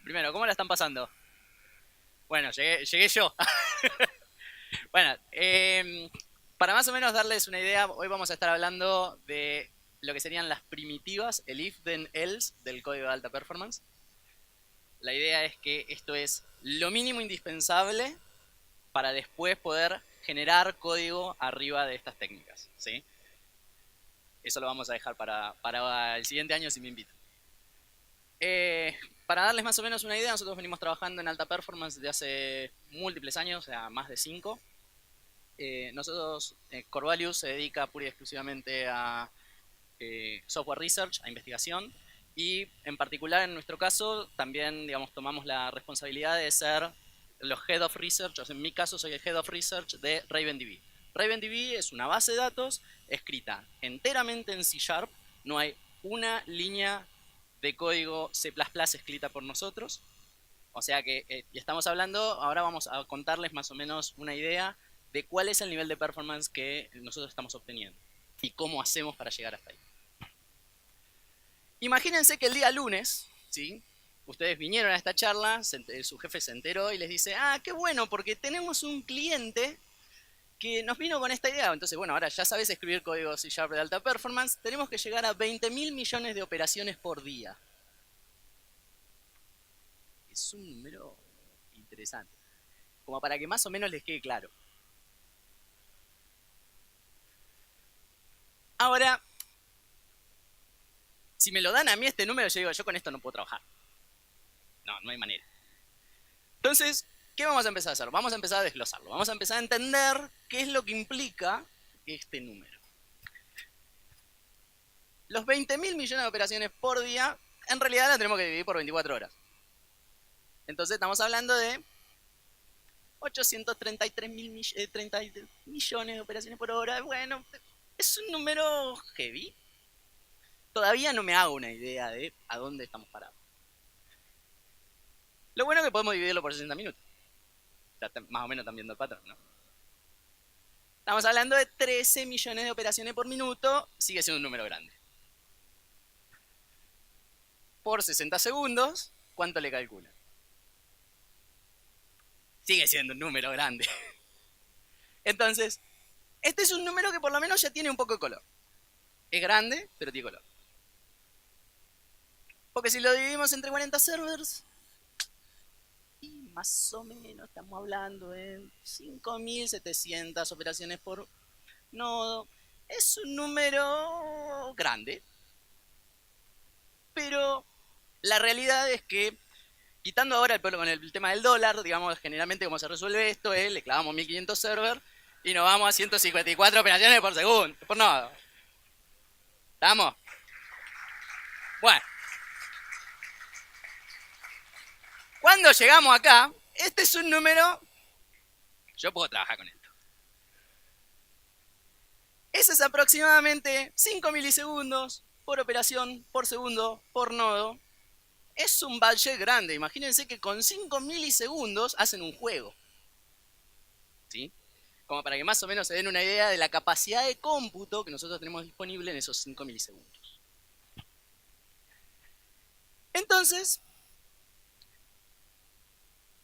Primero, ¿cómo la están pasando? Bueno, llegué yo. Bueno, para más o menos darles una idea, hoy vamos a estar hablando de lo que serían las primitivas, el if, then, else del código de alta performance. La idea es que esto es lo mínimo indispensable para después poder generar código arriba de estas técnicas, ¿sí? Eso lo vamos a dejar para el siguiente año si me invitan. Para darles más o menos una idea, nosotros venimos trabajando en alta performance desde hace múltiples años, o sea, más de 5. Corvallis se dedica pura y exclusivamente a software research, a investigación, y en particular en nuestro caso también, digamos, tomamos la responsabilidad de ser los Head of Research, o sea, en mi caso soy el Head of Research de RavenDB. RavenDB es una base de datos escrita enteramente en C Sharp, no hay una línea de código C++ escrita por nosotros, o sea que estamos hablando, ahora vamos a contarles más o menos una idea de cuál es el nivel de performance que nosotros estamos obteniendo y cómo hacemos para llegar hasta ahí. Imagínense que el día lunes, ¿sí? Ustedes vinieron a esta charla, su jefe se enteró y les dice, ah, qué bueno, porque tenemos un cliente que nos vino con esta idea. Entonces, bueno, ahora ya sabes escribir código C# de alta performance, tenemos que llegar a 20.000 millones de operaciones por día. Es un número interesante, como para que más o menos les quede claro. Ahora, si me lo dan a mí este número, yo digo, yo con esto no puedo trabajar. No, no hay manera. Entonces, ¿qué vamos a empezar a hacer? Vamos a empezar a desglosarlo. Vamos a empezar a entender qué es lo que implica este número. Los 20.000 millones de operaciones por día, en realidad la tenemos que dividir por 24 horas. Entonces estamos hablando de 833 millones de operaciones por hora. Bueno, es un número heavy. Todavía no me hago una idea de a dónde estamos parados. Lo bueno es que podemos dividirlo por 60 minutos. Ya más o menos están viendo el patrón, ¿no? Estamos hablando de 13 millones de operaciones por minuto. Sigue siendo un número grande. Por 60 segundos, ¿cuánto le calcula? Sigue siendo un número grande. Entonces, este es un número que por lo menos ya tiene un poco de color. Es grande, pero tiene color. Porque si lo dividimos entre 40 servers, y más o menos estamos hablando de 5.700 operaciones por nodo. Es un número grande. Pero la realidad es que, quitando ahora con el tema del dólar, digamos, generalmente cómo se resuelve esto es, le clavamos 1.500 servers y nos vamos a 154 operaciones por segundo, por nodo. ¿Estamos? Bueno. Cuando llegamos acá, este es un número, yo puedo trabajar con esto. Ese es aproximadamente 5 milisegundos por operación, por segundo, por nodo. Es un budget grande. Imagínense que con 5 milisegundos hacen un juego. ¿Sí? Como para que más o menos se den una idea de la capacidad de cómputo que nosotros tenemos disponible en esos 5 milisegundos. Entonces,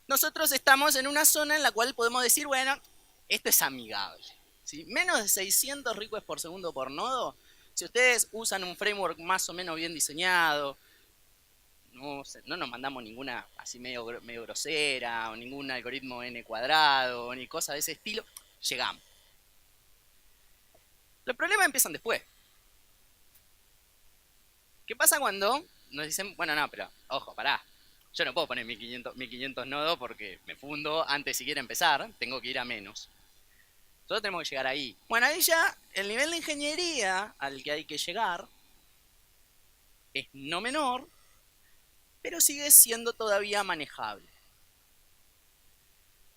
nosotros estamos en una zona en la cual podemos decir, bueno, esto es amigable. ¿Sí? Menos de 600 requests por segundo por nodo. Si ustedes usan un framework más o menos bien diseñado, no nos mandamos ninguna así medio grosera, o ningún algoritmo n cuadrado, ni cosa de ese estilo, llegamos. Los problemas empiezan después. ¿Qué pasa cuando nos dicen, bueno, no, pero ojo, pará, yo no puedo poner 1500 nodos porque me fundo antes siquiera empezar, tengo que ir a menos. Nosotros tenemos que llegar ahí. Bueno, ahí ya el nivel de ingeniería al que hay que llegar es no menor, pero sigue siendo todavía manejable.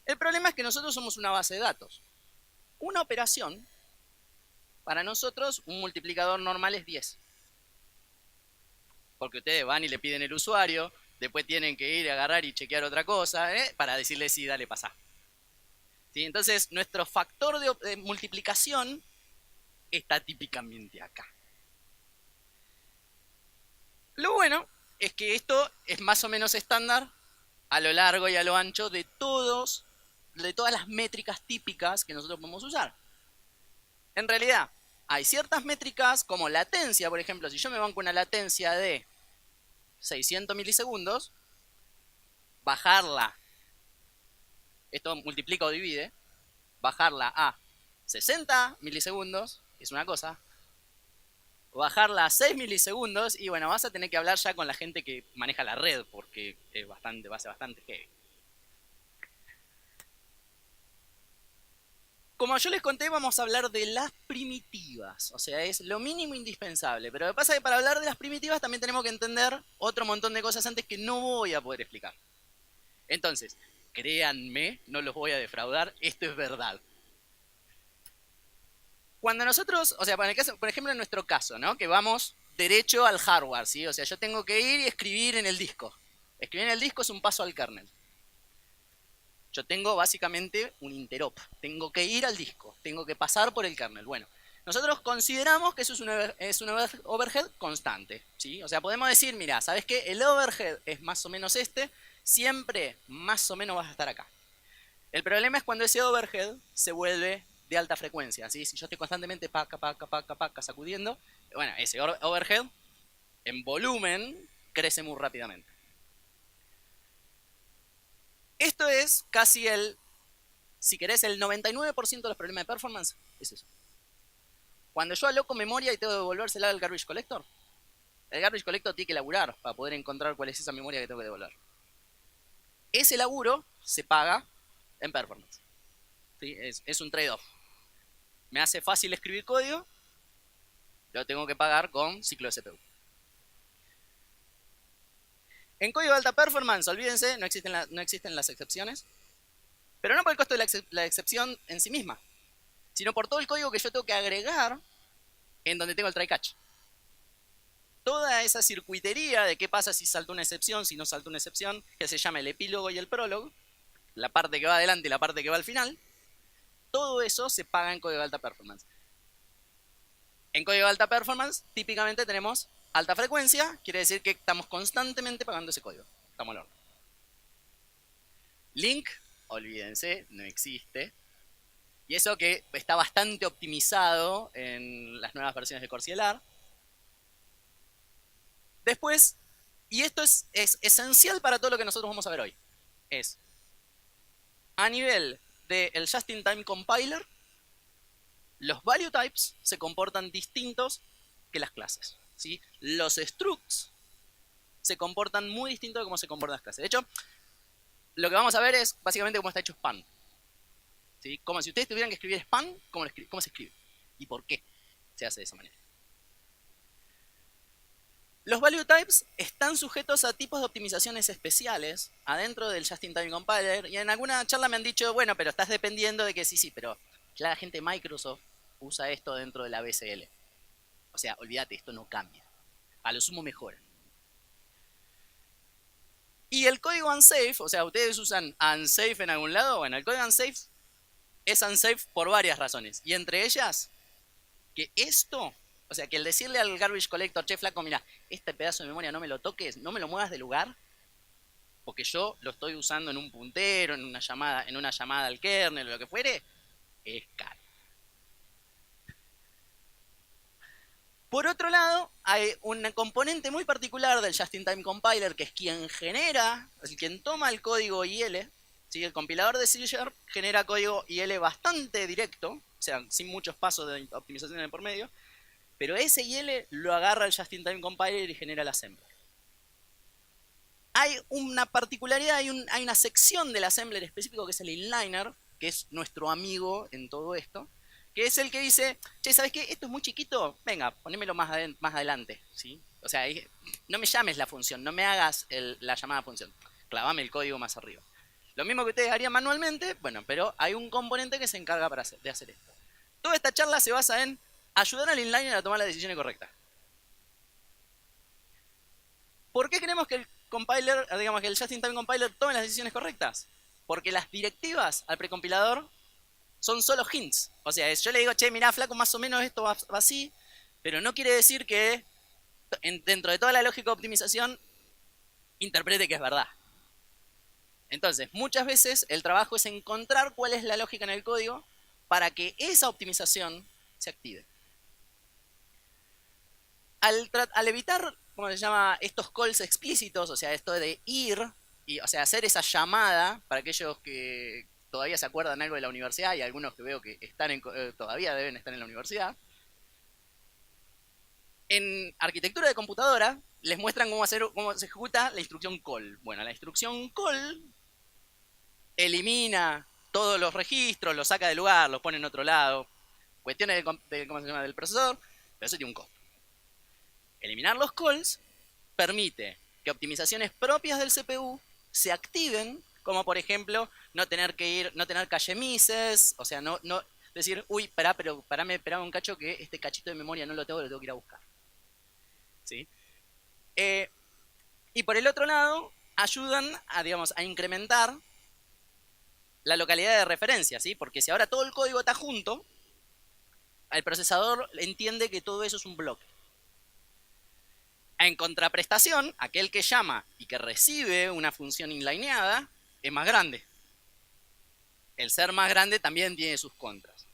El problema es que nosotros somos una base de datos. Una operación, para nosotros, un multiplicador normal es 10. Porque ustedes van y le piden el usuario, después tienen que ir a agarrar y chequear otra cosa, para decirle sí, dale, pasá. ¿Sí? Entonces, nuestro factor de multiplicación está típicamente acá. Lo bueno es que esto es más o menos estándar a lo largo y a lo ancho de todas las métricas típicas que nosotros podemos usar. En realidad, hay ciertas métricas como latencia, por ejemplo, si yo me banco una latencia de 600 milisegundos, bajarla, esto multiplica o divide, bajarla a 60 milisegundos es una cosa, bajarla a 6 milisegundos y bueno, vas a tener que hablar ya con la gente que maneja la red porque va a ser bastante heavy. Como yo les conté, vamos a hablar de las primitivas, o sea, es lo mínimo indispensable, pero lo que pasa es que para hablar de las primitivas también tenemos que entender otro montón de cosas antes que no voy a poder explicar. Entonces, créanme, no los voy a defraudar, esto es verdad. Cuando nosotros, o sea, por ejemplo en nuestro caso, ¿no? Que vamos derecho al hardware, ¿sí? O sea, yo tengo que ir y escribir en el disco. Escribir en el disco es un paso al kernel. Yo tengo básicamente un interop. Tengo que ir al disco. Tengo que pasar por el kernel. Bueno, nosotros consideramos que eso es un overhead constante, ¿sí? O sea, podemos decir, mira, ¿sabes qué? El overhead es más o menos este. Siempre más o menos vas a estar acá. El problema es cuando ese overhead se vuelve de alta frecuencia, ¿sí? Si yo estoy constantemente paca, sacudiendo, bueno, ese overhead en volumen crece muy rápidamente. Esto es casi si querés, el 99% de los problemas de performance es eso. Cuando yo aloco memoria y tengo que devolvérsela al garbage collector, el garbage collector tiene que laburar para poder encontrar cuál es esa memoria que tengo que devolver. Ese laburo se paga en performance. ¿Sí? Es un trade-off. Me hace fácil escribir código, lo tengo que pagar con ciclo de CPU. En código de alta performance, olvídense, no existen las excepciones, pero no por el costo de la excepción en sí misma, sino por todo el código que yo tengo que agregar en donde tengo el try catch. Toda esa circuitería de qué pasa si saltó una excepción, si no saltó una excepción, que se llama el epílogo y el prólogo, la parte que va adelante y la parte que va al final, todo eso se paga en código de alta performance. En código de alta performance, típicamente tenemos alta frecuencia, quiere decir que estamos constantemente pagando ese código. Estamos al horno. Link, olvídense, no existe. Y eso que está bastante optimizado en las nuevas versiones de Corcielar. Después, y esto es esencial para todo lo que nosotros vamos a ver hoy, es a nivel del Just-in-Time Compiler, los value types se comportan distintos que las clases, ¿sí? Los structs se comportan muy distintos de cómo se comportan las clases. De hecho, lo que vamos a ver es básicamente cómo está hecho span. ¿Sí? Como si ustedes tuvieran que escribir span, ¿cómo se escribe? ¿Y por qué se hace de esa manera? Los value types están sujetos a tipos de optimizaciones especiales adentro del Just-in-Time Compiler. Y en alguna charla me han dicho, bueno, pero estás dependiendo de que sí, pero ya la gente de Microsoft usa esto dentro de la BSL. O sea, olvídate, esto no cambia. A lo sumo mejora. Y el código unsafe, o sea, ustedes usan unsafe en algún lado. Bueno, el código unsafe es unsafe por varias razones. Y entre ellas, que esto, o sea, que el decirle al garbage collector, che, flaco, mira, este pedazo de memoria no me lo toques, no me lo muevas de lugar, porque yo lo estoy usando en un puntero, en una llamada al kernel o lo que fuere, es caro. Por otro lado, hay un componente muy particular del Just-in-Time Compiler, que es quien genera, es quien toma el código IL, ¿sí? El compilador de C# genera código IL bastante directo, o sea, sin muchos pasos de optimización en el por medio, pero ese IL lo agarra el Just-in-Time Compiler y genera el assembler. Hay una particularidad, hay una sección del assembler específico que es el inliner, que es nuestro amigo en todo esto, que es el que dice, che, ¿sabes qué? Esto es muy chiquito, venga, ponémelo más adelante, ¿sí? O sea, no me llames la función, no me hagas la llamada función, clavame el código más arriba. Lo mismo que ustedes harían manualmente, bueno, pero hay un componente que se encarga de hacer esto. Toda esta charla se basa en ayudar al inliner a tomar las decisiones correctas. ¿Por qué queremos que el compiler, digamos que el Just-in-Time Compiler tome las decisiones correctas? Porque las directivas al precompilador son solo hints. O sea, yo le digo, che, mirá, flaco, más o menos esto va así, pero no quiere decir que dentro de toda la lógica de optimización interprete que es verdad. Entonces, muchas veces el trabajo es encontrar cuál es la lógica en el código para que esa optimización se active. Al evitar, ¿cómo se llama?, estos calls explícitos, o sea, esto de ir, y, o sea, hacer esa llamada, para aquellos que todavía se acuerdan algo de la universidad, y algunos que veo que todavía deben estar en la universidad, en arquitectura de computadora les muestran cómo se ejecuta la instrucción call. Bueno, la instrucción call elimina todos los registros, los saca del lugar, los pone en otro lado. Cuestiones ¿cómo se llama?, del procesador, pero eso tiene un costo. Eliminar los calls permite que optimizaciones propias del CPU se activen, como por ejemplo no tener cache misses, o sea, no decir, uy, esperame un cacho que este cachito de memoria no lo tengo que ir a buscar. ¿Sí? Y por el otro lado, ayudan a incrementar la localidad de referencia, ¿sí? Porque si ahora todo el código está junto, el procesador entiende que todo eso es un bloque. En contraprestación, aquel que llama y que recibe una función inlineada es más grande. El ser más grande también tiene sus contras.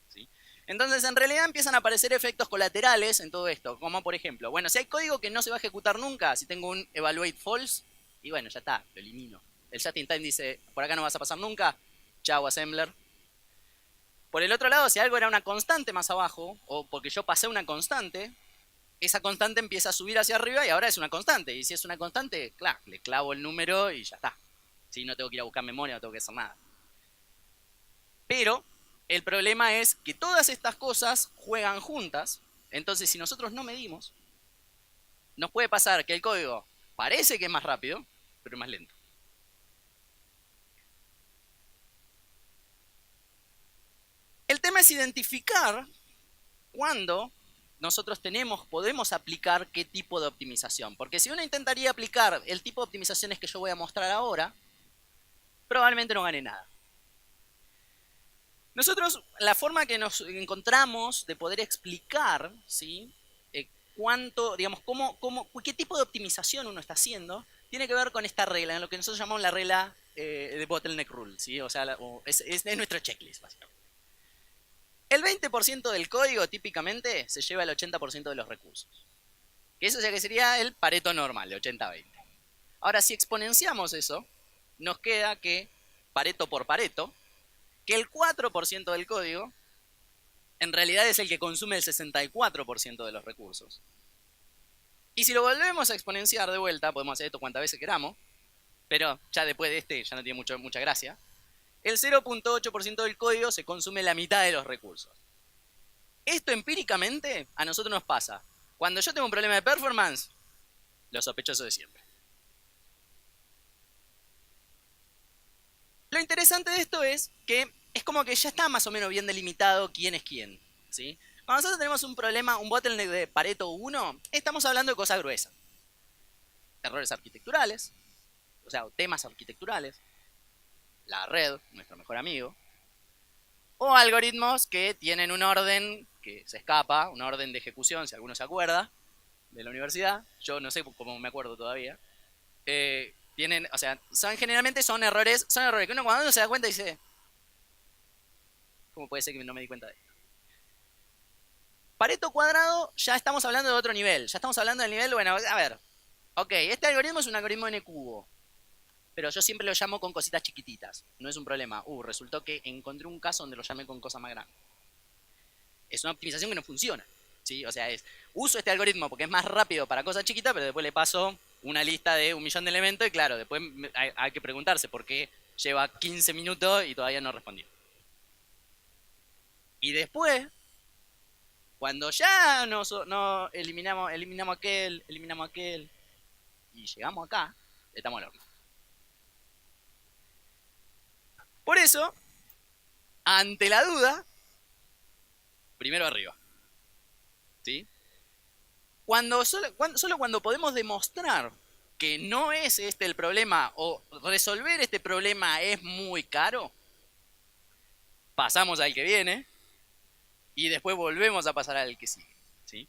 ¿Sí? Entonces, en realidad empiezan a aparecer efectos colaterales en todo esto, como por ejemplo, bueno, si hay código que no se va a ejecutar nunca, si tengo un evaluate false, y bueno, ya está, lo elimino. El just in time dice, por acá no vas a pasar nunca, chau assembler. Por el otro lado, si algo era una constante más abajo, o porque yo pasé una constante, esa constante empieza a subir hacia arriba y ahora es una constante. Y si es una constante, claro, le clavo el número y ya está. ¿Sí? No tengo que ir a buscar memoria, no tengo que hacer nada. Pero el problema es que todas estas cosas juegan juntas. Entonces, si nosotros no medimos, nos puede pasar que el código parece que es más rápido, pero es más lento. El tema es identificar cuándo nosotros podemos aplicar qué tipo de optimización. Porque si uno intentaría aplicar el tipo de optimizaciones que yo voy a mostrar ahora, probablemente no gane nada. Nosotros, la forma que nos encontramos de poder explicar, ¿sí?, qué tipo de optimización uno está haciendo, tiene que ver con esta regla, en lo que nosotros llamamos la regla de bottleneck rule, ¿sí? O sea, es nuestro checklist, básicamente. El 20% del código típicamente se lleva el 80% de los recursos. Que eso que sería el Pareto normal, de 80-20. Ahora, si exponenciamos eso, nos queda que, Pareto por Pareto, que el 4% del código en realidad es el que consume el 64% de los recursos. Y si lo volvemos a exponenciar de vuelta, podemos hacer esto cuantas veces queramos, pero ya después de este ya no tiene mucha gracia, el 0.8% del código se consume la mitad de los recursos. Esto empíricamente a nosotros nos pasa. Cuando yo tengo un problema de performance, lo sospechoso de siempre. Lo interesante de esto es que es como que ya está más o menos bien delimitado quién es quién, ¿sí? Cuando nosotros tenemos un problema, un bottleneck de Pareto 1, estamos hablando de cosas gruesas. Errores arquitecturales, o sea, temas arquitecturales, la red, nuestro mejor amigo, o algoritmos que tienen un orden que se escapa, un orden de ejecución, si alguno se acuerda, de la universidad. Yo no sé cómo me acuerdo todavía. O sea, generalmente son errores que cuando uno se da cuenta dice, ¿cómo puede ser que no me di cuenta de esto? Pareto cuadrado, ya estamos hablando de otro nivel. Ya estamos hablando del nivel, bueno, a ver. Ok, este algoritmo es un algoritmo n cubo. Pero yo siempre lo llamo con cositas chiquititas. No es un problema. Resultó que encontré un caso donde lo llamé con cosas más grandes. Es una optimización que no funciona. ¿Sí? O sea, uso este algoritmo porque es más rápido para cosas chiquitas, pero después le paso una lista de 1.000.000 de elementos y claro, después hay que preguntarse por qué lleva 15 minutos y todavía no respondió. Y después, cuando ya no eliminamos aquel y llegamos acá, estamos al horno. Por eso, ante la duda, primero arriba. ¿Sí? Solo cuando podemos demostrar que no es este el problema o resolver este problema es muy caro, pasamos al que viene y después volvemos a pasar al que sigue. ¿Sí?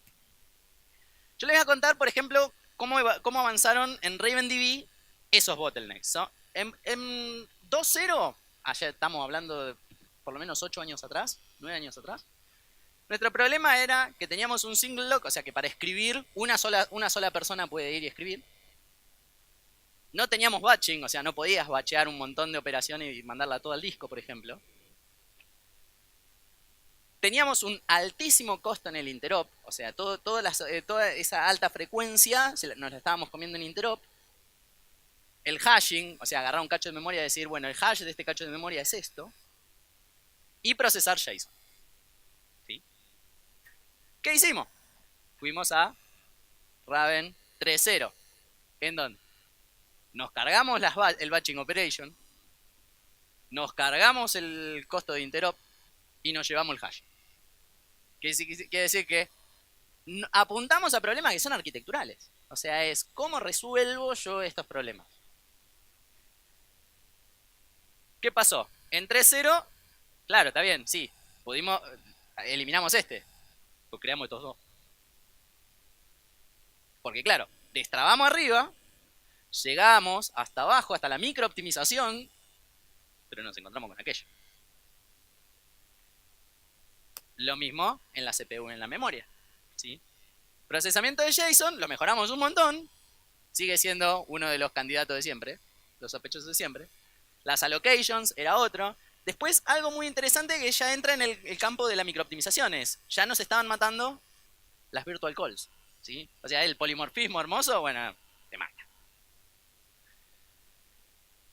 Yo les voy a contar, por ejemplo, cómo avanzaron en RavenDB esos bottlenecks, ¿no? En 2.0, allá estamos hablando de por lo menos 8 años atrás, 9 años atrás, nuestro problema era que teníamos un single lock, o sea que para escribir una sola persona puede ir y escribir. No teníamos batching, o sea, no podías batchear un montón de operaciones y mandarla todo al disco, por ejemplo. Teníamos un altísimo costo en el interop, o sea, toda esa alta frecuencia nos la estábamos comiendo en interop. El hashing, o sea, agarrar un cacho de memoria y decir, bueno, el hash de este cacho de memoria es esto. Y procesar JSON. ¿Sí? ¿Qué hicimos? Fuimos a Raven 3.0. ¿En donde nos cargamos el batching operation, nos cargamos el costo de interop y nos llevamos el hash. Quiere decir que apuntamos a problemas que son arquitecturales. O sea, es cómo resuelvo yo estos problemas. ¿Qué pasó? En 3.0, claro, está bien, sí. Eliminamos este. Pues creamos estos dos. Porque claro, destrabamos arriba, llegamos hasta abajo, hasta la microoptimización, pero nos encontramos con aquello. Lo mismo en la CPU y en la memoria. ¿Sí? Procesamiento de JSON, lo mejoramos un montón. Sigue siendo uno de los candidatos de siempre, los sospechosos de siempre. Las allocations era otro. Después, algo muy interesante que ya entra en el campo de la microoptimización es, ya nos estaban matando las virtual calls. ¿Sí? O sea, el polimorfismo hermoso, bueno, te mata.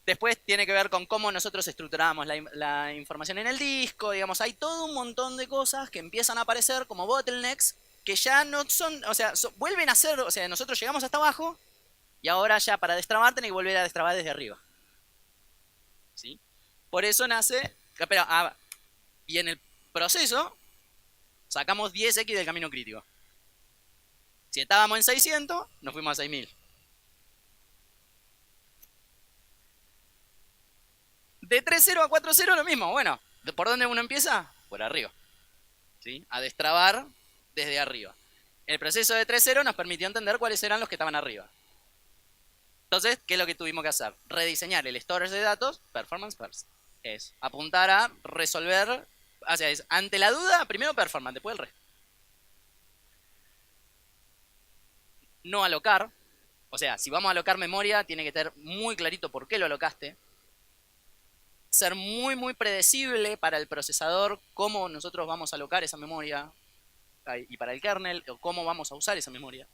Después tiene que ver con cómo nosotros estructuramos la información en el disco, digamos, hay todo un montón de cosas que empiezan a aparecer como bottlenecks que ya no son, o sea, vuelven a ser, o sea, nosotros llegamos hasta abajo y ahora ya para destrabar tenés que volver a destrabar desde arriba. ¿Sí? Por eso nace, pero, y en el proceso sacamos 10x del camino crítico. Si estábamos en 600, nos fuimos a 6000. De 3.0 a 4.0 lo mismo. Bueno, ¿por dónde uno empieza? Por arriba. ¿Sí? A destrabar desde arriba. El proceso de 3.0 nos permitió entender cuáles eran los que estaban arriba. Entonces, ¿qué es lo que tuvimos que hacer? Rediseñar el storage de datos, performance first. Es apuntar a resolver, o sea, es ante la duda, primero performance, después el resto. No alocar, o sea, si vamos a alocar memoria, tiene que estar muy clarito por qué lo alocaste. Ser muy predecible para el procesador cómo nosotros vamos a alocar esa memoria y para el kernel o cómo vamos a usar esa memoria.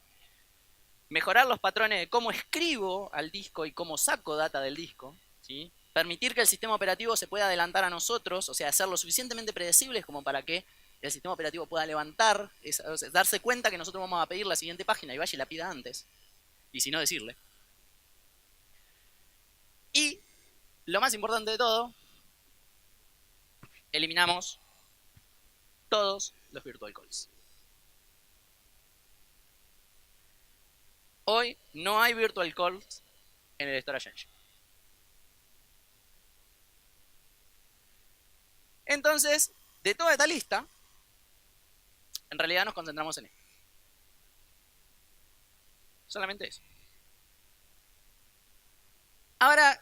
Mejorar los patrones de cómo escribo al disco y cómo saco data del disco. ¿Sí? Permitir que el sistema operativo se pueda adelantar a nosotros, o sea, hacerlo suficientemente predecibles como para que el sistema operativo pueda levantar, o sea, darse cuenta que nosotros vamos a pedir la siguiente página y vaya y la pida antes. Y si no, decirle. Y lo más importante de todo, eliminamos todos los virtual calls. Hoy no hay virtual calls en el Storage Engine. Entonces, de toda esta lista, en realidad nos concentramos en esto. Solamente eso. Ahora,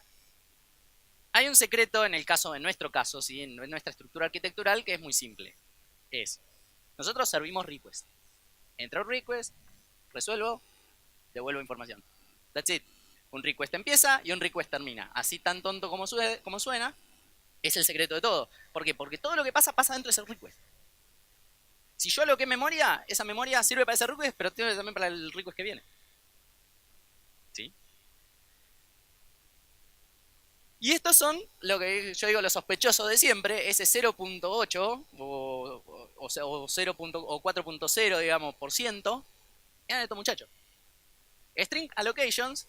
hay un secreto en nuestro caso, ¿sí? En nuestra estructura arquitectural, que es muy simple. Nosotros servimos request. Entro request, resuelvo, devuelvo información. That's it. Un request empieza y un request termina. Así tan tonto como suena, es el secreto de todo. ¿Por qué? Porque todo lo que pasa dentro de ese request. Si yo aloqué memoria, esa memoria sirve para ese request, pero sirve también para el request que viene. ¿Sí? Y estos son lo que yo digo los sospechosos de siempre, ese 0.8 o 4.0, digamos, por ciento, eran estos muchachos. String allocations,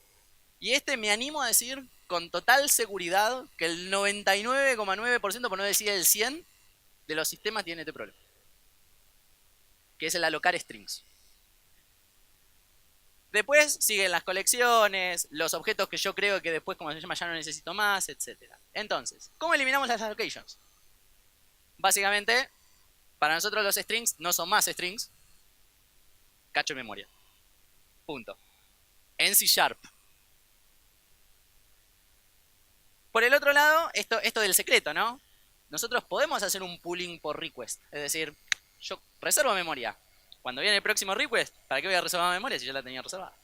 y me animo a decir con total seguridad que el 99,9%, por no decir el 100%, de los sistemas tiene este problema. Que es el alocar strings. Después siguen las colecciones, los objetos que yo creo que después, como se llama, ya no necesito más, etc. Entonces, ¿cómo eliminamos las allocations? Básicamente, para nosotros los strings no son más strings, cacho de memoria. Punto. En C#. Por el otro lado, esto del secreto, ¿no? Nosotros podemos hacer un pooling por request. Es decir, yo reservo memoria. Cuando viene el próximo request, ¿para qué voy a reservar memoria si yo la tenía reservada?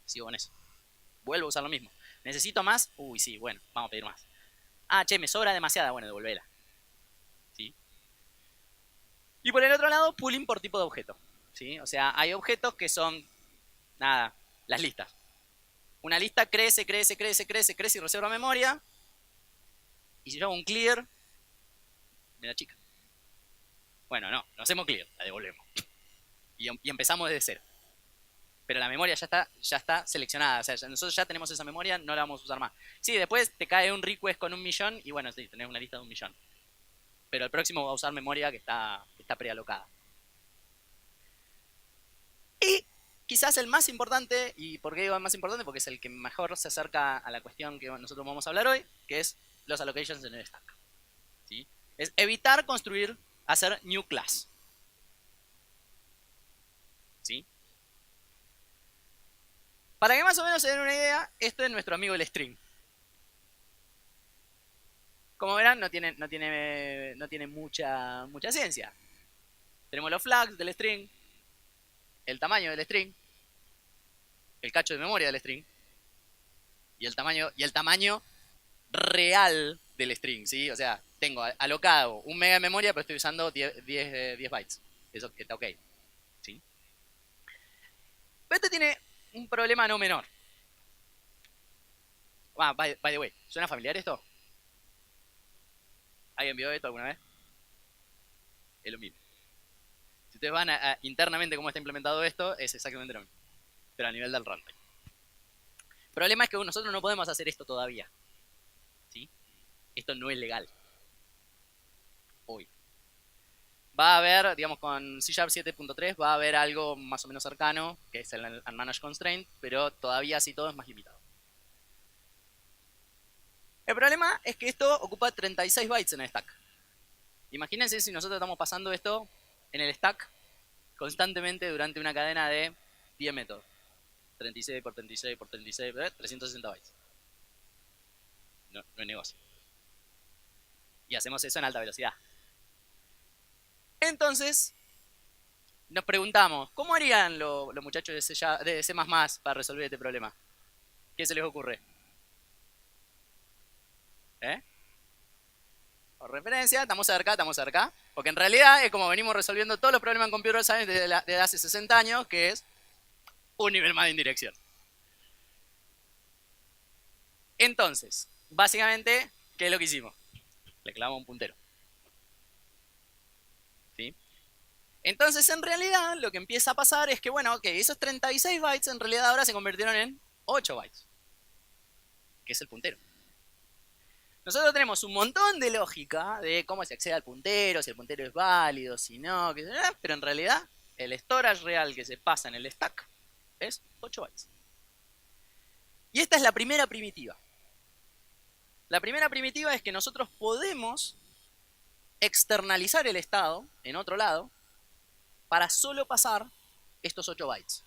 Sigo con eso. Vuelvo a usar lo mismo. ¿Necesito más? Uy, sí, bueno, vamos a pedir más. Ah, che, me sobra demasiada. Bueno, devolvela. ¿Sí? Y por el otro lado, pooling por tipo de objeto. ¿Sí? O sea, hay objetos que son, nada, las listas. Una lista crece, crece, crece, crece, crece y reserva memoria. Y si yo hago un clear, me la chica. Bueno, no hacemos clear, la devolvemos. Y empezamos desde cero. Pero la memoria ya está seleccionada. O sea, nosotros ya tenemos esa memoria, no la vamos a usar más. Sí, después te cae un request con 1.000.000 y bueno, sí, tenés una lista de 1.000.000. Pero el próximo va a usar memoria que está prealocada. Y quizás el más importante, ¿y por qué digo el más importante? Porque es el que mejor se acerca a la cuestión que nosotros vamos a hablar hoy, que es los allocations en el stack. ¿Sí? Es evitar hacer new class. ¿Sí? Para que más o menos se den una idea, esto es nuestro amigo el string. Como verán, no tiene mucha ciencia. Tenemos los flags del string, el tamaño del string, el cacho de memoria del string y el tamaño real del string, ¿sí? O sea, tengo alocado 1 mega de memoria, pero estoy usando 10 bytes. Eso está ok, ¿sí? Pero este tiene un problema no menor. Ah, by the way, ¿suena familiar esto? ¿Alguien vio esto alguna vez? Es lo mismo. Si ustedes van a internamente cómo está implementado esto, es exactamente lo mismo. Pero a nivel del runtime. El problema es que nosotros no podemos hacer esto todavía. ¿Sí? Esto no es legal. Hoy. Va a haber, digamos, con C# 7.3 va a haber algo más o menos cercano, que es el Unmanaged Constraint, pero todavía así todo es más limitado. El problema es que esto ocupa 36 bytes en el stack. Imagínense si nosotros estamos pasando esto en el stack constantemente durante una cadena de 10 métodos. 36 por 36 por 36, 360 bytes. No es negocio. Y hacemos eso en alta velocidad. Entonces, nos preguntamos, ¿cómo harían los muchachos de C++ para resolver este problema? ¿Qué se les ocurre? Por referencia, estamos cerca. Porque en realidad es como venimos resolviendo todos los problemas en Computer Science desde hace 60 años, que es un nivel más de indirección. Entonces, básicamente, ¿qué es lo que hicimos? Le clavamos un puntero. ¿Sí? Entonces, en realidad, lo que empieza a pasar es que, bueno, ok, esos 36 bytes en realidad ahora se convirtieron en 8 bytes, que es el puntero. Nosotros tenemos un montón de lógica de cómo se accede al puntero, si el puntero es válido, si no, pero en realidad el storage real que se pasa en el stack es 8 bytes. Y esta es la primera primitiva. La primera primitiva es que nosotros podemos externalizar el estado en otro lado para solo pasar estos 8 bytes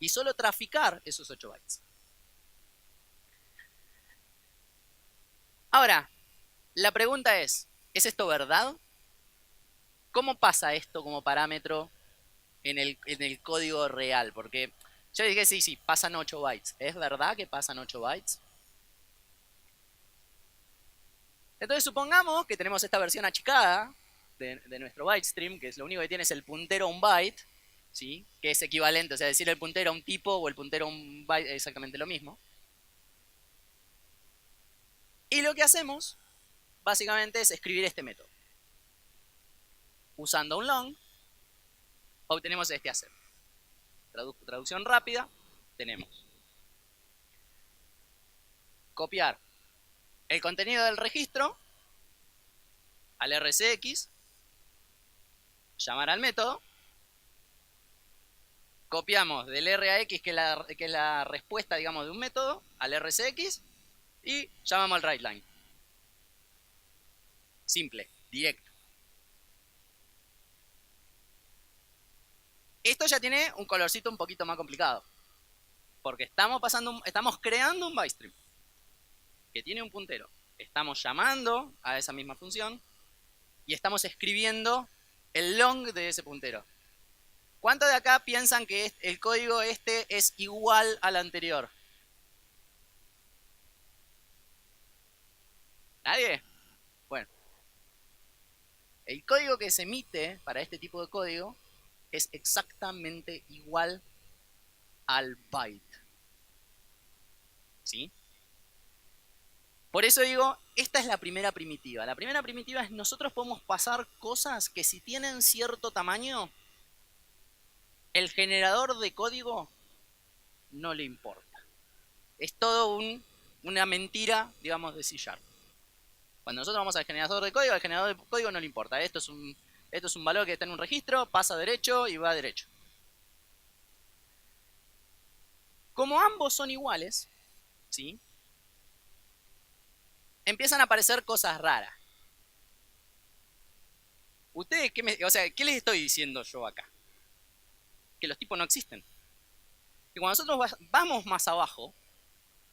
y solo traficar esos 8 bytes. Ahora, la pregunta ¿es esto verdad? ¿Cómo pasa esto como parámetro en el código real? Porque yo dije, sí, pasan 8 bytes. ¿Es verdad que pasan 8 bytes? Entonces supongamos que tenemos esta versión achicada de nuestro byte stream, que es lo único que tiene es el puntero a un byte, ¿sí? Que es equivalente, o sea, decir el puntero a un tipo o el puntero a un byte es exactamente lo mismo. Y lo que hacemos, básicamente, es escribir este método. Usando un long, obtenemos este hacer. Traducción rápida, tenemos copiar el contenido del registro al RCX, llamar al método, copiamos del RAX, que es la respuesta, digamos, de un método, al RCX, y llamamos al writeLine. Simple, directo. Esto ya tiene un colorcito un poquito más complicado, porque estamos creando un byte stream. que tiene un puntero. Estamos llamando a esa misma función y estamos escribiendo el long de ese puntero. ¿Cuántos de acá piensan que el código este es igual al anterior? ¿Nadie? Bueno, el código que se emite para este tipo de código es exactamente igual al byte. ¿Sí? Por eso digo, esta es la primera primitiva. La primera primitiva es nosotros podemos pasar cosas que si tienen cierto tamaño, el generador de código no le importa. Es todo una mentira, digamos, de C#. Cuando nosotros vamos al generador de código, al generador de código no le importa. Esto es un valor que está en un registro, pasa derecho y va derecho. Como ambos son iguales, ¿sí? Empiezan a aparecer cosas raras. ¿Ustedes qué qué les estoy diciendo yo acá? Que los tipos no existen. Que cuando nosotros vamos más abajo,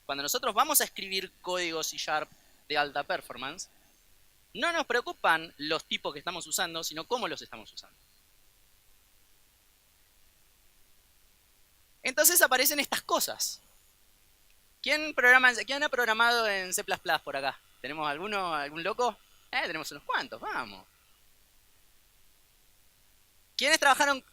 cuando nosotros vamos a escribir código C# de alta performance, no nos preocupan los tipos que estamos usando, sino cómo los estamos usando. Entonces aparecen estas cosas. ¿Quién ha programado en C++ por acá? ¿Tenemos algún loco? Tenemos unos cuantos, vamos. De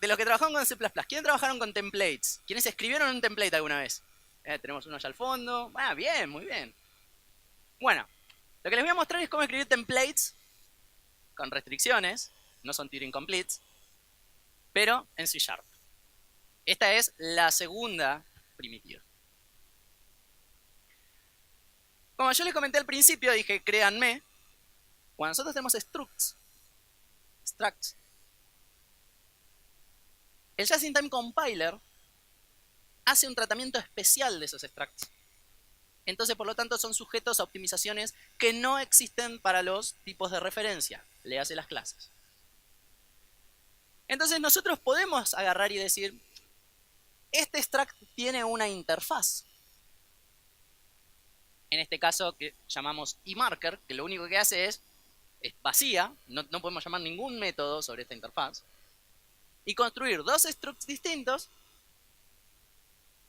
los que trabajaron con C++, ¿quiénes trabajaron con templates? ¿Quiénes escribieron un template alguna vez? Tenemos uno allá al fondo. Bien, muy bien. Bueno, lo que les voy a mostrar es cómo escribir templates con restricciones. No son Turing completes, pero en C#. Esta es la segunda primitiva. Como yo les comenté al principio, dije, créanme, cuando nosotros tenemos structs, el just-in-time compiler hace un tratamiento especial de esos structs. Entonces, por lo tanto, son sujetos a optimizaciones que no existen para los tipos de referencia. Le hace las clases. Entonces, nosotros podemos agarrar y decir, este struct tiene una interfaz. En este caso, que llamamos eMarker, que lo único que hace es vacía, no podemos llamar ningún método sobre esta interfaz, y construir dos structs distintos,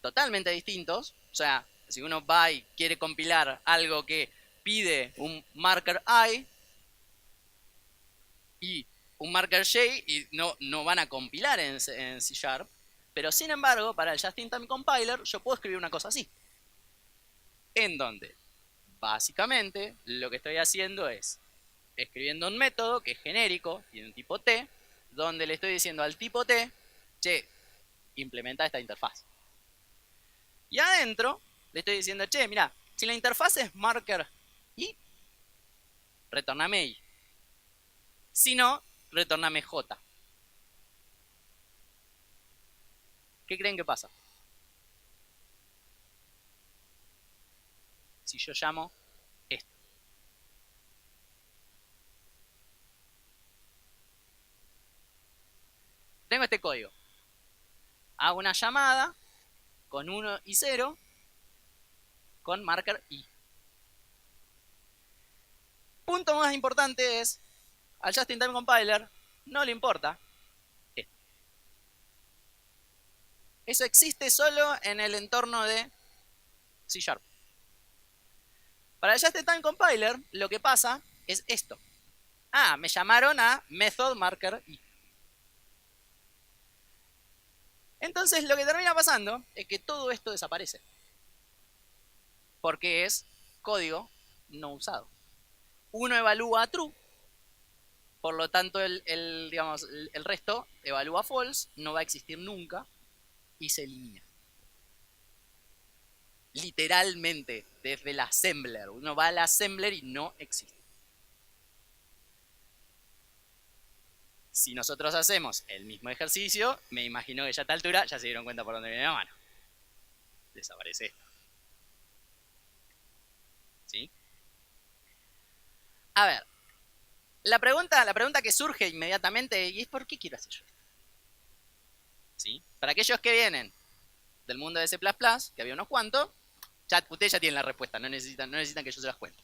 totalmente distintos. O sea, si uno va y quiere compilar algo que pide un marker I y un marker J, y no van a compilar en C#, pero sin embargo, para el just-in-time compiler, yo puedo escribir una cosa así. En donde, básicamente, lo que estoy haciendo es escribiendo un método que es genérico, tiene un tipo T, donde le estoy diciendo al tipo T, che, implementa esta interfaz. Y adentro le estoy diciendo, che, mira, si la interfaz es marker I, retórname I. Si no, retórname J. ¿Qué creen que pasa? Si yo llamo esto. Tengo este código. Hago una llamada con 1 y 0 con marker I. Punto más importante es, al just-in-time compiler no le importa esto. Eso existe solo en el entorno de C#. Para el just-in-time compiler lo que pasa es esto. Me llamaron a method marker I. Entonces lo que termina pasando es que todo esto desaparece. Porque es código no usado. Uno evalúa true, por lo tanto el resto evalúa false, no va a existir nunca y se elimina. Literalmente, desde el assembler. Uno va al assembler y no existe. Si nosotros hacemos el mismo ejercicio, me imagino que ya a esta altura ya se dieron cuenta por dónde viene la mano. Desaparece esto. ¿Sí? A ver, la pregunta que surge inmediatamente es ¿por qué quiero hacer yo esto? ¿Sí? Para aquellos que vienen del mundo de C++, que había unos cuantos, Ustedes ya tienen la respuesta, no necesitan que yo se las cuente.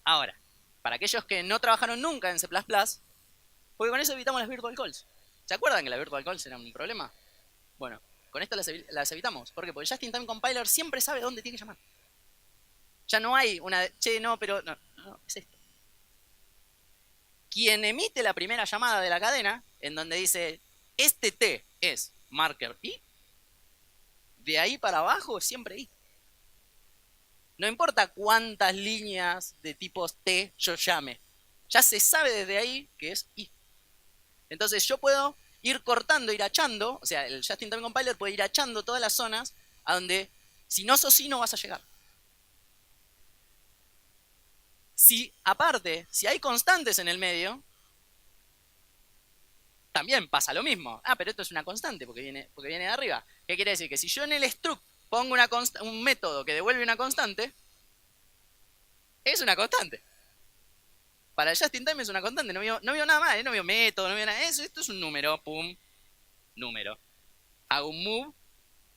Ahora, para aquellos que no trabajaron nunca en C++, porque con eso evitamos las virtual calls. ¿Se acuerdan que las virtual calls eran un problema? Bueno, con esto las evitamos. ¿Por qué? Porque Just in Time Compiler siempre sabe dónde tiene que llamar. Ya no hay una, che, no, pero no, es esto. Quien emite la primera llamada de la cadena, en donde dice, este T es marker I, de ahí para abajo es siempre I. No importa cuántas líneas de tipos T yo llame, ya se sabe desde ahí que es I. Entonces yo puedo ir cortando, ir hachando, o sea, el Just in Time Compiler puede ir hachando todas las zonas a donde, si no sos I, no vas a llegar. Si, aparte, si hay constantes en el medio, también pasa lo mismo. Ah, pero esto es una constante porque viene de arriba. ¿Qué quiere decir? Que si yo en el struct pongo un método que devuelve una constante, es una constante. Para el just in time es una constante, no veo nada más, no veo método, no veo nada. Esto es un número, pum, número. Hago un move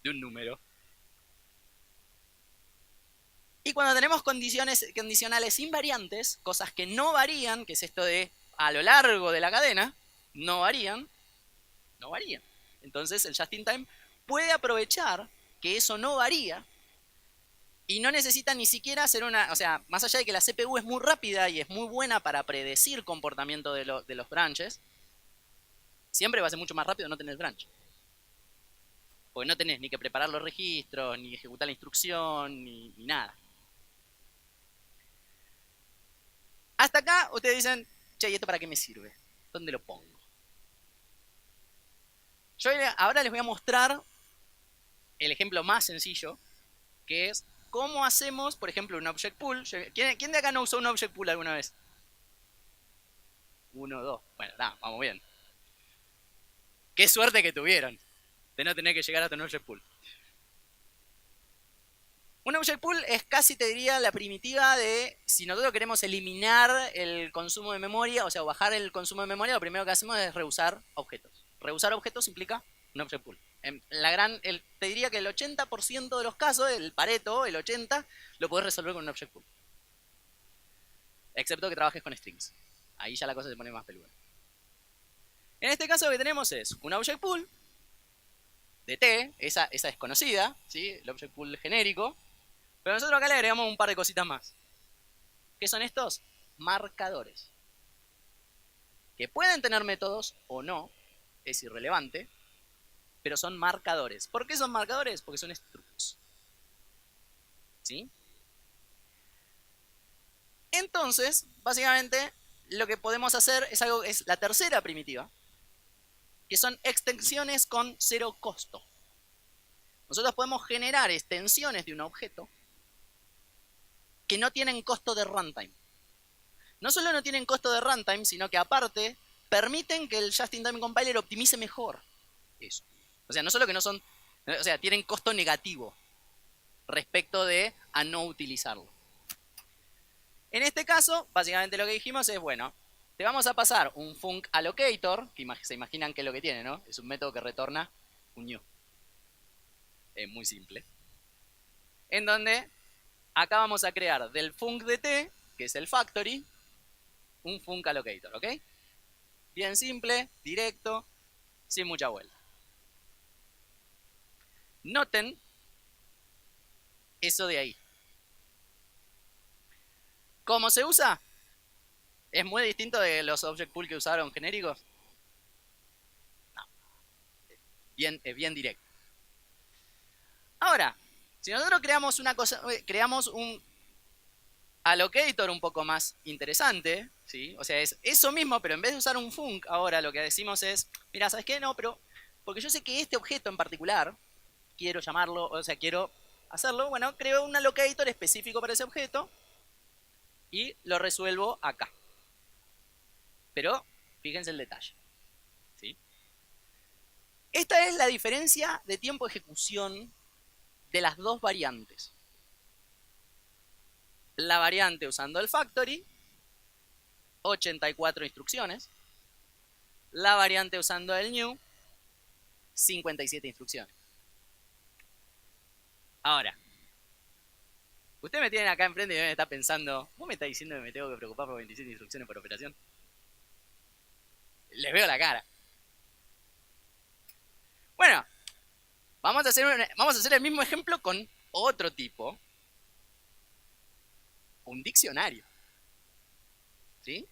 de un número. Y cuando tenemos condicionales invariantes, cosas que no varían, que es esto de a lo largo de la cadena, no varían. Entonces el just in time puede aprovechar que eso no varía y no necesita ni siquiera hacer una, o sea, más allá de que la CPU es muy rápida y es muy buena para predecir comportamiento de los branches, siempre va a ser mucho más rápido no tener branch. Porque no tenés ni que preparar los registros, ni ejecutar la instrucción, ni nada. Hasta acá ustedes dicen, che, ¿y esto para qué me sirve? ¿Dónde lo pongo? Yo ahora les voy a mostrar el ejemplo más sencillo, que es cómo hacemos, por ejemplo, un object pool. ¿Quién de acá no usó un object pool alguna vez? 1, 2. Bueno, nada, vamos bien. Qué suerte que tuvieron de no tener que llegar hasta un object pool. Un object pool es casi, te diría, la primitiva de si nosotros queremos eliminar el consumo de memoria, o sea, bajar el consumo de memoria, lo primero que hacemos es reusar objetos. Reusar objetos implica un object pool. Te diría que el 80% de los casos, el Pareto, el 80%, lo podés resolver con un object pool. Excepto que trabajes con strings. Ahí ya la cosa se pone más peluda. En este caso lo que tenemos es un object pool de T, esa es conocida, ¿sí? El object pool genérico. Pero nosotros acá le agregamos un par de cositas más. ¿Qué son estos? Marcadores. Que pueden tener métodos o no, es irrelevante, pero son marcadores. ¿Por qué son marcadores? Porque son structs. ¿Sí? Entonces, básicamente, lo que podemos hacer es la tercera primitiva, que son extensiones con cero costo. Nosotros podemos generar extensiones de un objeto que no tienen costo de runtime. No solo no tienen costo de runtime, sino que aparte permiten que el Just in Time Compiler optimice mejor eso. O sea, no solo que no son, o sea, tienen costo negativo respecto de a no utilizarlo. En este caso, básicamente lo que dijimos es, bueno, te vamos a pasar un func allocator, que se imaginan que es lo que tiene, ¿no? Es un método que retorna un new. Es muy simple. En donde acá vamos a crear del func de t, que es el factory, un func allocator, ¿ok? Bien simple, directo, sin mucha vuelta. Noten eso de ahí. ¿Cómo se usa? ¿Es muy distinto de los object pool que usaron genéricos? No. Es bien directo. Ahora, si nosotros creamos un allocator un poco más interesante, ¿sí? O sea, es eso mismo, pero en vez de usar un func, ahora lo que decimos es, mira, ¿sabes qué? No, pero porque yo sé que este objeto en particular, quiero llamarlo, o sea, quiero hacerlo, bueno, creo un allocator específico para ese objeto y lo resuelvo acá. Pero fíjense el detalle, ¿sí? Esta es la diferencia de tiempo de ejecución de las dos variantes. La variante usando el factory, 84 instrucciones. La variante usando el new, 57 instrucciones. Ahora, Ustedes me tienen acá enfrente y deben estar pensando, ¿vos me estás diciendo que me tengo que preocupar por 27 instrucciones por operación? Les veo la cara. Bueno, vamos a hacer el mismo ejemplo con otro tipo, un diccionario. ¿Sí?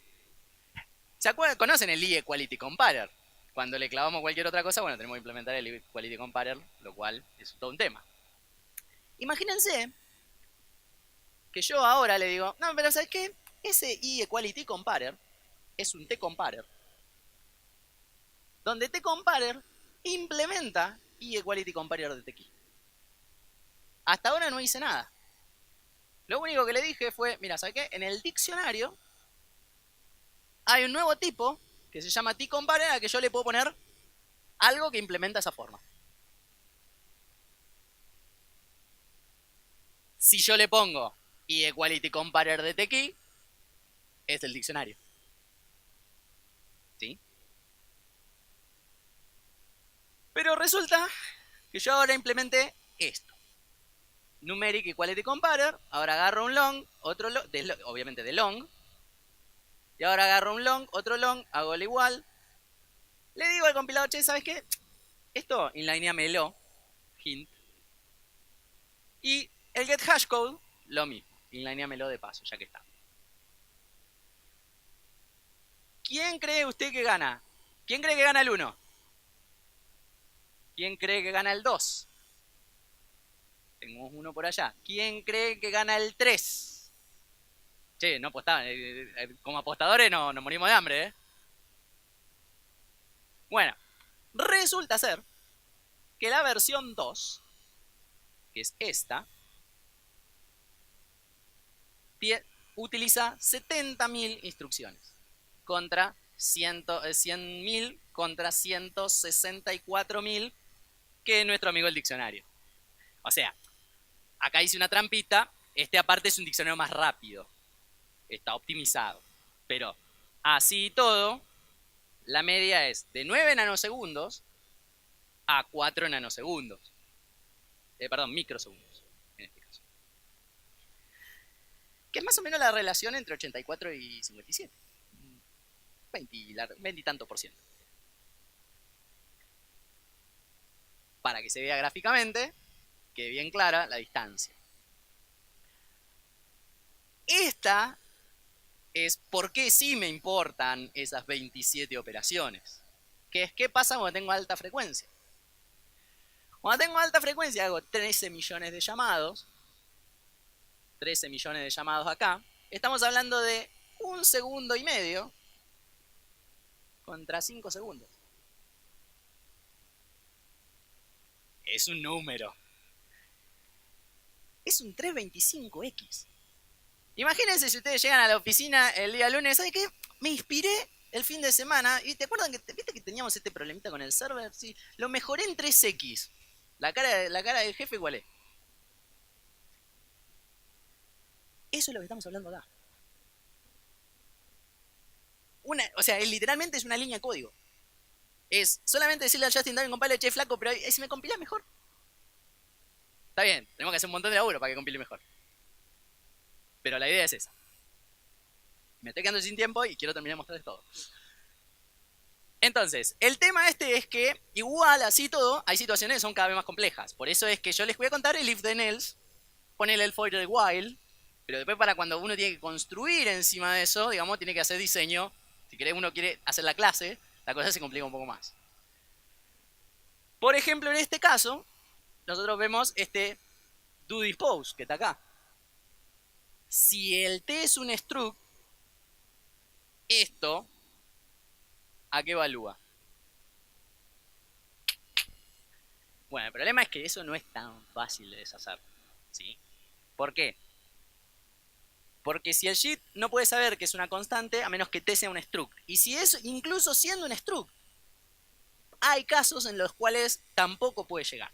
¿Se acuerdan? ¿Conocen el eQuality Comparer? Cuando le clavamos cualquier otra cosa, bueno, tenemos que implementar el eQuality Comparer, lo cual es todo un tema. Imagínense que yo ahora le digo, no, pero ¿sabes qué? Ese eQuality Comparer es un T-Comparer, donde T-Comparer implementa eQuality Comparer de TKey. Hasta ahora no hice nada. Lo único que le dije fue, mira, ¿sabes qué? En el diccionario hay un nuevo tipo que se llama T-Comparer a que yo le puedo poner algo que implementa esa forma. Si yo le pongo eQuality Comparer de TKey, es el diccionario. ¿Sí? Pero resulta que yo ahora implementé esto. Numeric Equality Comparer. Ahora agarro un long, otro long, obviamente de long. Y ahora agarro un long, otro long, hago el igual. Le digo al compilador, che, ¿sabes qué? Esto inlineamelo, hint. Y el get hashcode, lo mismo. Inlineamelo de paso, ya que está. ¿Quién cree usted que gana? ¿Quién cree que gana el 1? ¿Quién cree que gana el 2? Tenemos uno por allá. ¿Quién cree que gana el 3? Che, no apostaba. Como apostadores no, nos morimos de hambre, ¿eh? Bueno, resulta ser que la versión 2, que es esta, utiliza 70.000 instrucciones contra 100.000 contra 164.000 que es nuestro amigo el diccionario. O sea, acá hice una trampita. Este aparte es un diccionario más rápido. Está optimizado. Pero así y todo, la media es de 9 nanosegundos a 4 nanosegundos. Perdón, microsegundos en este caso. Que es más o menos la relación entre 84 y 57. 20 y tanto por ciento. Para que se vea gráficamente, quede bien clara la distancia. Esta es por qué sí me importan esas 27 operaciones. Que es qué pasa cuando tengo alta frecuencia. Cuando tengo alta frecuencia hago 13 millones de llamados. 13 millones de llamados acá. Estamos hablando de 1,5 segundos contra 5 segundos. Es un número. Es un 325X. Imagínense si ustedes llegan a la oficina el día lunes, ¿sabes qué? Me inspiré el fin de semana y ¿te acuerdan que viste que teníamos este problemita con el server? Sí, lo mejoré en 3X. La cara del jefe, ¿cuál es? Eso es lo que estamos hablando acá. O sea, literalmente es una línea de código. Es solamente decirle al Justin Darwin, compile, che, flaco, pero si me compilas mejor. Está bien, tenemos que hacer un montón de laburo para que compile mejor. Pero la idea es esa. Me estoy quedando sin tiempo y quiero terminar de mostrarles todo. Entonces, el tema este es que, igual así todo, hay situaciones que son cada vez más complejas. Por eso es que yo les voy a contar el if then else, poner el for the while, pero después para cuando uno tiene que construir encima de eso, digamos, tiene que hacer diseño. Si uno quiere hacer la clase, la cosa se complica un poco más. Por ejemplo, en este caso, nosotros vemos este doDispose que está acá. Si el T es un struct, esto, ¿a qué evalúa? Bueno, el problema es que eso no es tan fácil de deshacer. ¿Sí? ¿Por qué? Porque si el JIT no puede saber que es una constante a menos que T sea un struct. Y si es, incluso siendo un struct, hay casos en los cuales tampoco puede llegar.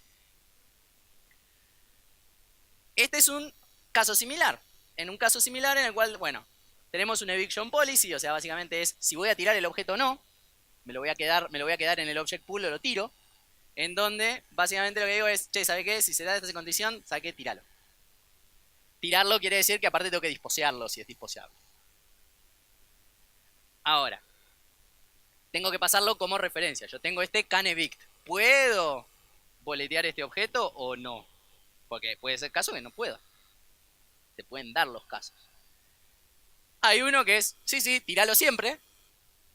Este es un caso similar. En un caso similar en el cual, bueno, tenemos un eviction policy, o sea, básicamente es si voy a tirar el objeto o no, me lo voy a quedar en el object pool o lo tiro, en donde básicamente lo que digo es, che, ¿sabe qué? Si se da esta condición, ¿sabe qué? Tíralo. tirarlo quiere decir que aparte tengo que disposearlo si es disposeable. Ahora, tengo que pasarlo como referencia. Yo tengo este can_evict. ¿Puedo boletear este objeto o no? Porque puede ser caso que no pueda. Se pueden dar los casos. Hay uno que es, sí, tiralo siempre.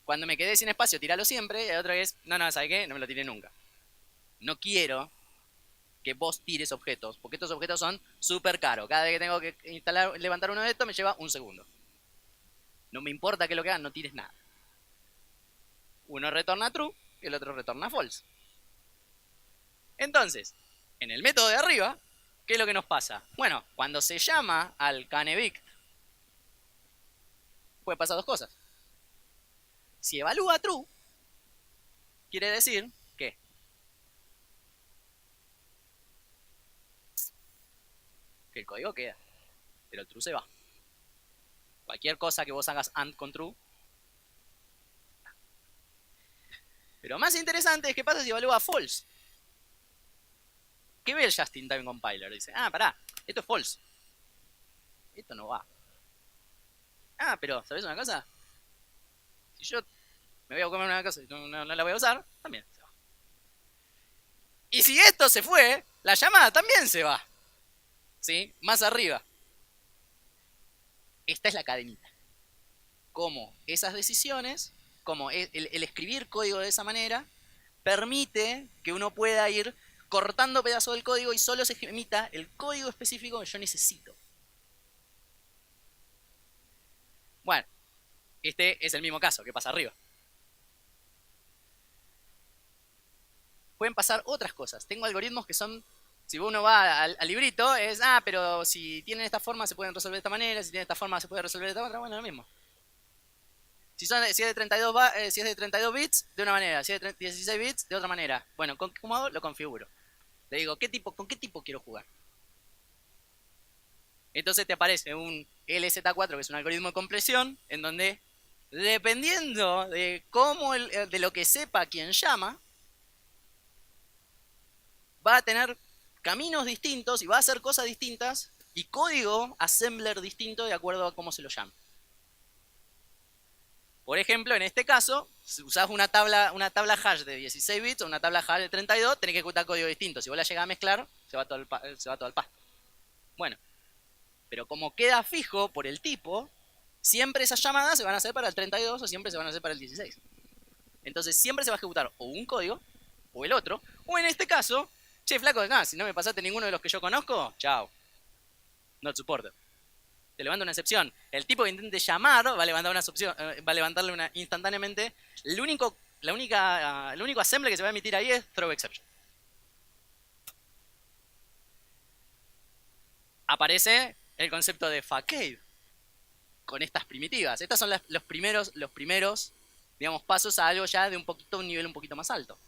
Cuando me quedé sin espacio, tiralo siempre. Y hay otro que es, no, ¿sabes qué? No me lo tiré nunca. No quiero que vos tires objetos, porque estos objetos son súper caros. Cada vez que tengo que levantar uno de estos me lleva un segundo. No me importa que lo que hagan, no tires nada. Uno retorna true y el otro retorna false. Entonces, en el método de arriba, ¿qué es lo que nos pasa? Bueno, cuando se llama al can_evict, puede pasar dos cosas. Si evalúa true, quiere decir que el código queda, pero el true se va. Cualquier cosa que vos hagas AND con true. Pero más interesante es qué pasa si evalúa false. ¿Qué ve el just-in-time compiler? Dice, pará, esto es false. Esto no va. Pero, ¿sabés una cosa? Si yo me voy a comer una cosa y no la voy a usar, también se va. Y si esto se fue, la llamada también se va. ¿Sí? Más arriba. Esta es la cadenita. Cómo esas decisiones, como el escribir código de esa manera, permite que uno pueda ir cortando pedazos del código y solo se emita el código específico que yo necesito. Bueno, este es el mismo caso que pasa arriba. Pueden pasar otras cosas. Tengo algoritmos que son, si uno va al librito, es, pero si tienen esta forma se pueden resolver de esta manera, si tienen esta forma se puede resolver de esta otra, bueno, lo mismo. Si es de 32 bits, de una manera, si es de 16 bits, de otra manera. Bueno, ¿cómo hago? Lo configuro. Le digo, ¿con qué tipo quiero jugar? Entonces te aparece un LZ4, que es un algoritmo de compresión, en donde, dependiendo de de lo que sepa quien llama, va a tener caminos distintos y va a hacer cosas distintas y código assembler distinto de acuerdo a cómo se lo llame. Por ejemplo, en este caso, si usás una tabla hash de 16 bits o una tabla hash de 32, tenés que ejecutar código distinto. Si vos la llegás a mezclar, se va todo al pasto. Bueno, pero como queda fijo por el tipo, siempre esas llamadas se van a hacer para el 32 o siempre se van a hacer para el 16. Entonces siempre se va a ejecutar o un código o el otro, o en este caso, che, flaco, si no me pasaste ninguno de los que yo conozco, chao. Not supported. Te levanta una excepción. El tipo que intente llamar va a levantar va a levantarle instantáneamente. El único assembly que se va a emitir ahí es throw exception. Aparece el concepto de facade con estas primitivas. Estas son los primeros, digamos, pasos a algo ya de un nivel un poquito más alto.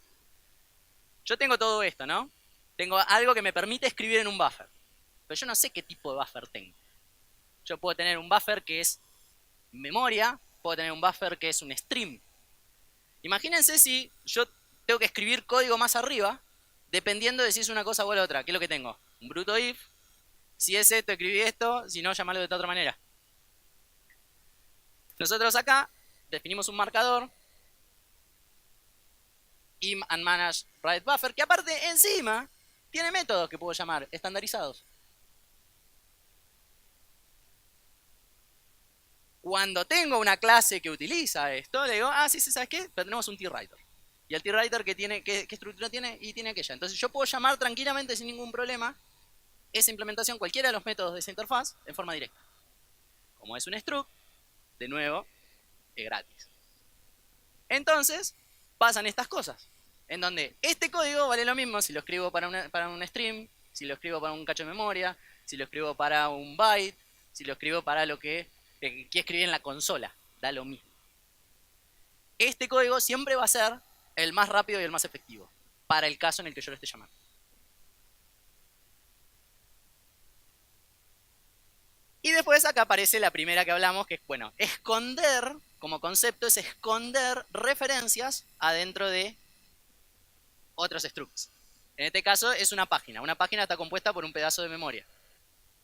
Yo tengo todo esto, ¿no? Tengo algo que me permite escribir en un buffer. Pero yo no sé qué tipo de buffer tengo. Yo puedo tener un buffer que es memoria, puedo tener un buffer que es un stream. Imagínense si yo tengo que escribir código más arriba, dependiendo de si es una cosa o la otra. ¿Qué es lo que tengo? Un bruto if. Si es esto, escribí esto. Si no, llamarlo de otra manera. Nosotros acá definimos un marcador im and manage write buffer, que aparte encima tiene métodos que puedo llamar estandarizados. Cuando tengo una clase que utiliza esto, le digo, sí, ¿sabes qué? Pero tenemos un twriter. Y el twriter ¿qué estructura tiene? Y tiene aquella. Entonces yo puedo llamar tranquilamente sin ningún problema esa implementación, cualquiera de los métodos de esa interfaz, en forma directa. Como es un struct, de nuevo, es gratis. Entonces, pasan estas cosas. En donde este código vale lo mismo si lo escribo para un stream, si lo escribo para un cacho de memoria, si lo escribo para un byte, si lo escribo para lo que escribir en la consola. Da lo mismo. Este código siempre va a ser el más rápido y el más efectivo para el caso en el que yo lo esté llamando. Y después acá aparece la primera que hablamos, que es, bueno, esconder, como concepto, es esconder referencias adentro de otros structs. En este caso es una página. Una página está compuesta por un pedazo de memoria,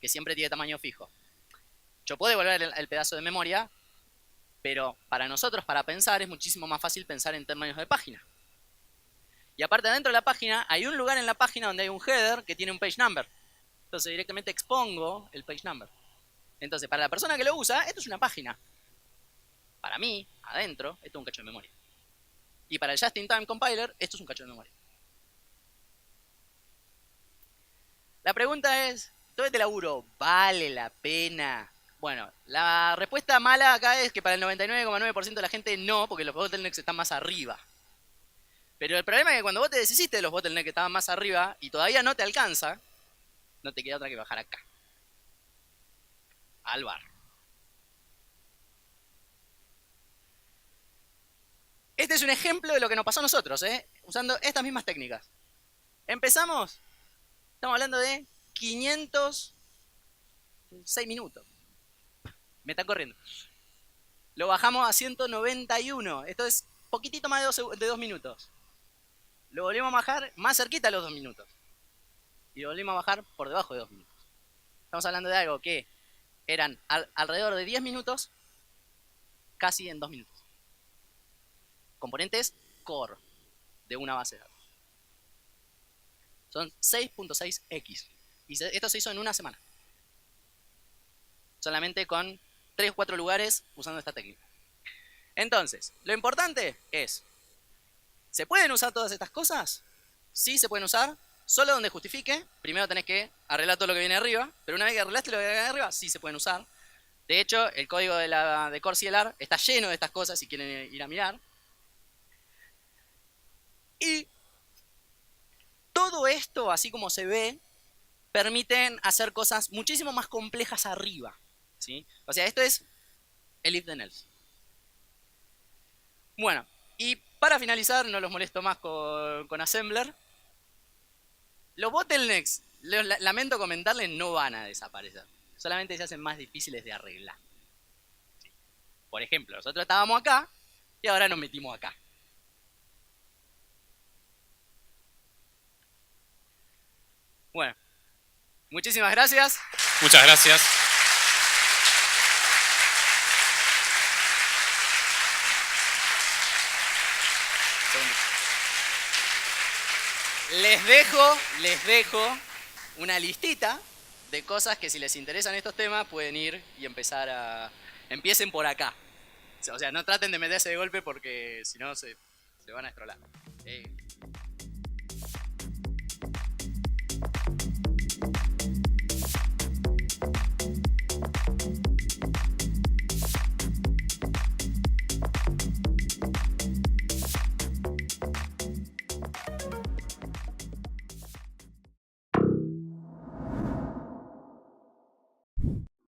que siempre tiene tamaño fijo. Yo puedo devolver el pedazo de memoria, pero para nosotros, para pensar, es muchísimo más fácil pensar en términos de página. Y aparte, dentro de la página, hay un lugar en la página donde hay un header que tiene un page number. Entonces directamente expongo el page number. Entonces, para la persona que lo usa, esto es una página. Para mí, adentro, esto es un cacho de memoria. Y para el Just-in-Time Compiler, esto es un cacho de memoria. La pregunta es, ¿todo este laburo vale la pena? Bueno, la respuesta mala acá es que para el 99,9% de la gente no, porque los bottlenecks están más arriba. Pero el problema es que cuando vos te deshiciste de los bottlenecks que estaban más arriba y todavía no te alcanza, no te queda otra que bajar acá. Al bar. Este es un ejemplo de lo que nos pasó a nosotros, usando estas mismas técnicas. Empezamos, estamos hablando de 506 minutos. Me están corriendo. Lo bajamos a 191. Esto es poquitito más de 2 minutos. Lo volvimos a bajar más cerquita a los 2 minutos. Y lo volvimos a bajar por debajo de 2 minutos. Estamos hablando de algo que eran alrededor de 10 minutos, casi en 2 minutos. Componentes core de una base de datos. Son 6.6x. Y esto se hizo en una semana. Solamente con 3 o 4 lugares usando esta técnica. Entonces, lo importante es, ¿se pueden usar todas estas cosas? Sí, se pueden usar, solo donde justifique. Primero tenés que arreglar todo lo que viene arriba, pero una vez que arreglaste lo que viene arriba, sí se pueden usar. De hecho, el código de Core CLR está lleno de estas cosas si quieren ir a mirar. Y todo esto, así como se ve, permiten hacer cosas muchísimo más complejas arriba, ¿sí? O sea, esto es el if then else. Bueno, y para finalizar, no los molesto más con Assembler. Los bottlenecks, lamento comentarles, no van a desaparecer. Solamente se hacen más difíciles de arreglar. ¿Sí? Por ejemplo, nosotros estábamos acá y ahora nos metimos acá. Bueno, muchísimas gracias. Muchas gracias. Les dejo una listita de cosas que si les interesan estos temas pueden ir y empezar a... Empiecen por acá. O sea, no traten de meterse de golpe porque si no se van a estrolar.